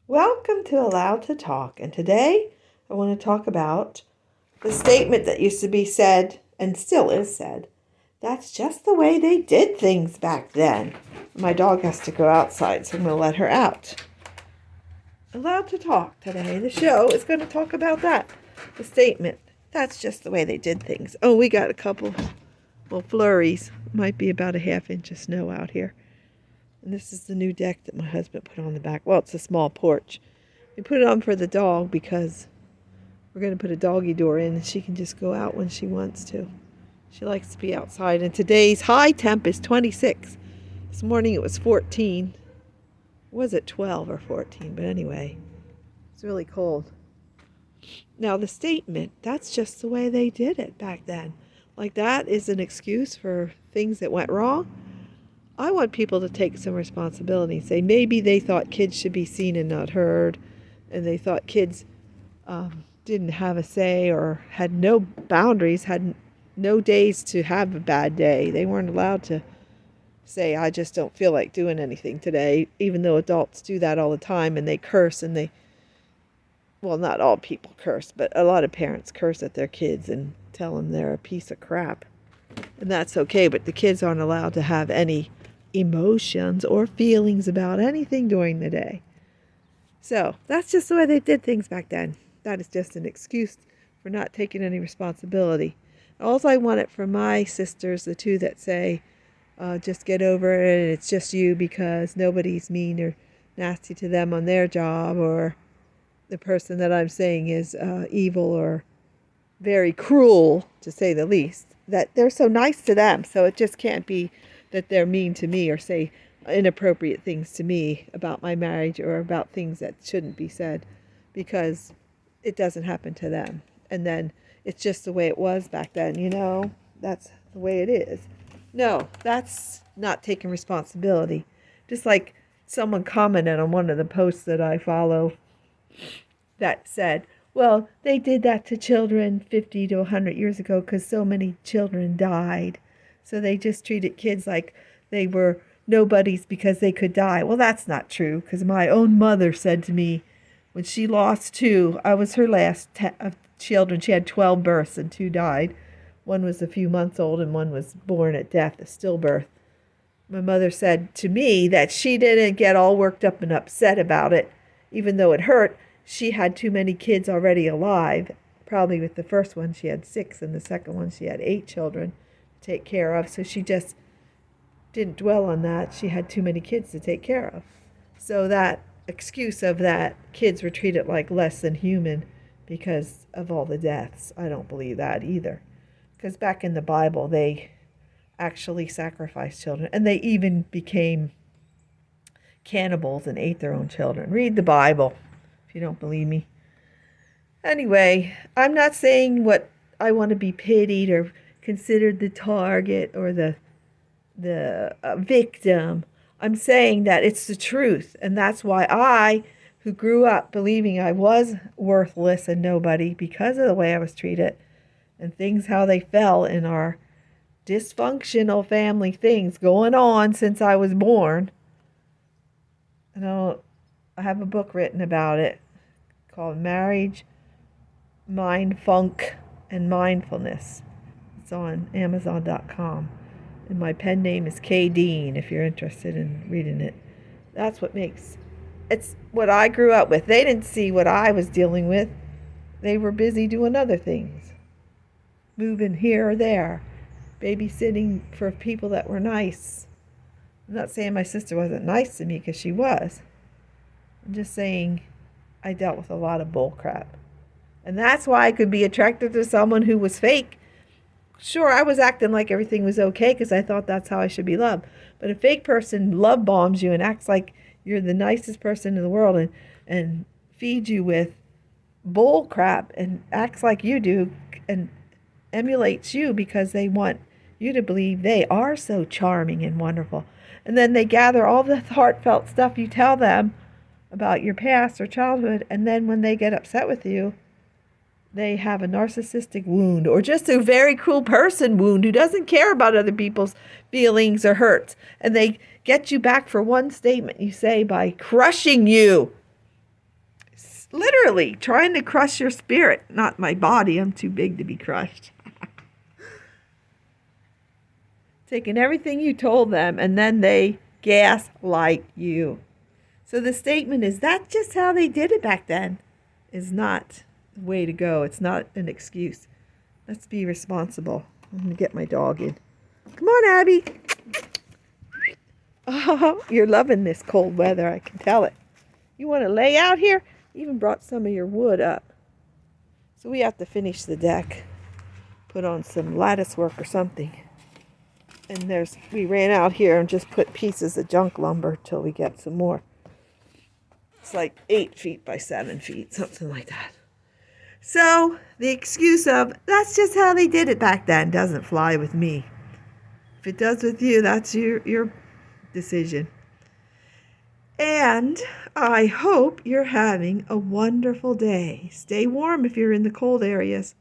Welcome to Allowed to Talk, and today I want to talk about the statement that used to be said, and still is said, that's just the way they did things back then. My dog has to go outside, so I'm going to let her out. Allowed to Talk today. The show is going to talk about that. The statement, that's just the way they did things. Oh, we got a couple, flurries. Might be about a half inch of snow out here. And this is the new deck that my husband put on the back. Well, it's a small porch. We put it on for the dog because we're going to put a doggy door in and she can just go out when she wants to. She likes to be outside. And today's high temp is 26. This morning it was 14. Was it 12 or 14? But anyway, it's really cold. Now the statement, that's just the way they did it back then. Like that is an excuse for things that went wrong. I want people to take some responsibility and say maybe they thought kids should be seen and not heard, and they thought kids didn't have a say or had no boundaries, had no days to have a bad day. They weren't allowed to say, I just don't feel like doing anything today, even though adults do that all the time and they curse and well, not all people curse, but a lot of parents curse at their kids and tell them they're a piece of crap. And that's okay, but the kids aren't allowed to have any emotions or feelings about anything during the day. So that's just the way they did things back then. That is just an excuse for not taking any responsibility. All I want it from my sisters, the two that say, just get over it, it's just you because nobody's mean or nasty to them on their job, or the person that I'm saying is evil or very cruel, to say the least, that they're so nice to them. So it just can't be that they're mean to me or say inappropriate things to me about my marriage or about things that shouldn't be said, because it doesn't happen to them. And then it's just the way it was back then, that's the way it is. No, that's not taking responsibility. Just like someone commented on one of the posts that I follow that said, well, they did that to children 50 to 100 years ago because so many children died. So they just treated kids like they were nobodies because they could die. Well, that's not true, because my own mother said to me when she lost two, I was her last of children. She had 12 births and two died. One was a few months old and one was born at death, a stillbirth. My mother said to me that she didn't get all worked up and upset about it, even though it hurt. She had too many kids already alive. Probably with the first one she had 6 and the second one she had 8 children to take care of. So she just didn't dwell on that. She had too many kids to take care of. So that excuse of that kids were treated like less than human because of all the deaths, I don't believe that either. Because back in the Bible, they actually sacrificed children. And they even became cannibals and ate their own children. Read the Bible if you don't believe me. Anyway, I'm not saying what I want to be pitied or considered the target or the victim. I'm saying that it's the truth. And that's why I, who grew up believing I was worthless and nobody because of the way I was treated and things how they fell in our dysfunctional family things going on since I was born. I have a book written about it called Marriage, Mind, Funk, and Mindfulness. It's on Amazon.com. And my pen name is K. Dean, if you're interested in reading it. That's what makes it's what I grew up with. They didn't see what I was dealing with. They were busy doing other things. Moving here or there. Babysitting for people that were nice. I'm not saying my sister wasn't nice to me, because she was. I'm just saying I dealt with a lot of bull crap. And that's why I could be attracted to someone who was fake. Sure, I was acting like everything was okay because I thought that's how I should be loved. But a fake person love bombs you and acts like you're the nicest person in the world and feeds you with bull crap and acts like you do and emulates you because they want you to believe they are so charming and wonderful. And then they gather all the heartfelt stuff you tell them about your past or childhood, and then when they get upset with you, they have a narcissistic wound or just a very cruel person wound who doesn't care about other people's feelings or hurts. And they get you back for one statement you say by crushing you. literally trying to crush your spirit. Not my body. I'm too big to be crushed. Taking everything you told them, and then they gaslight you. So the statement is, that's just how they did it back then, is not the way to go. It's not an excuse. Let's be responsible. I'm going to get my dog in. Come on, Abby. Oh, you're loving this cold weather. I can tell it. You want to lay out here? Even brought some of your wood up. So we have to finish the deck. Put on some lattice work or something. And we ran out here and just put pieces of junk lumber till we get some more. It's like 8 feet by 7 feet, something like that. So the excuse of, that's just how they did it back then, doesn't fly with me. If it does with you, that's your decision. And I hope you're having a wonderful day. Stay warm if you're in the cold areas.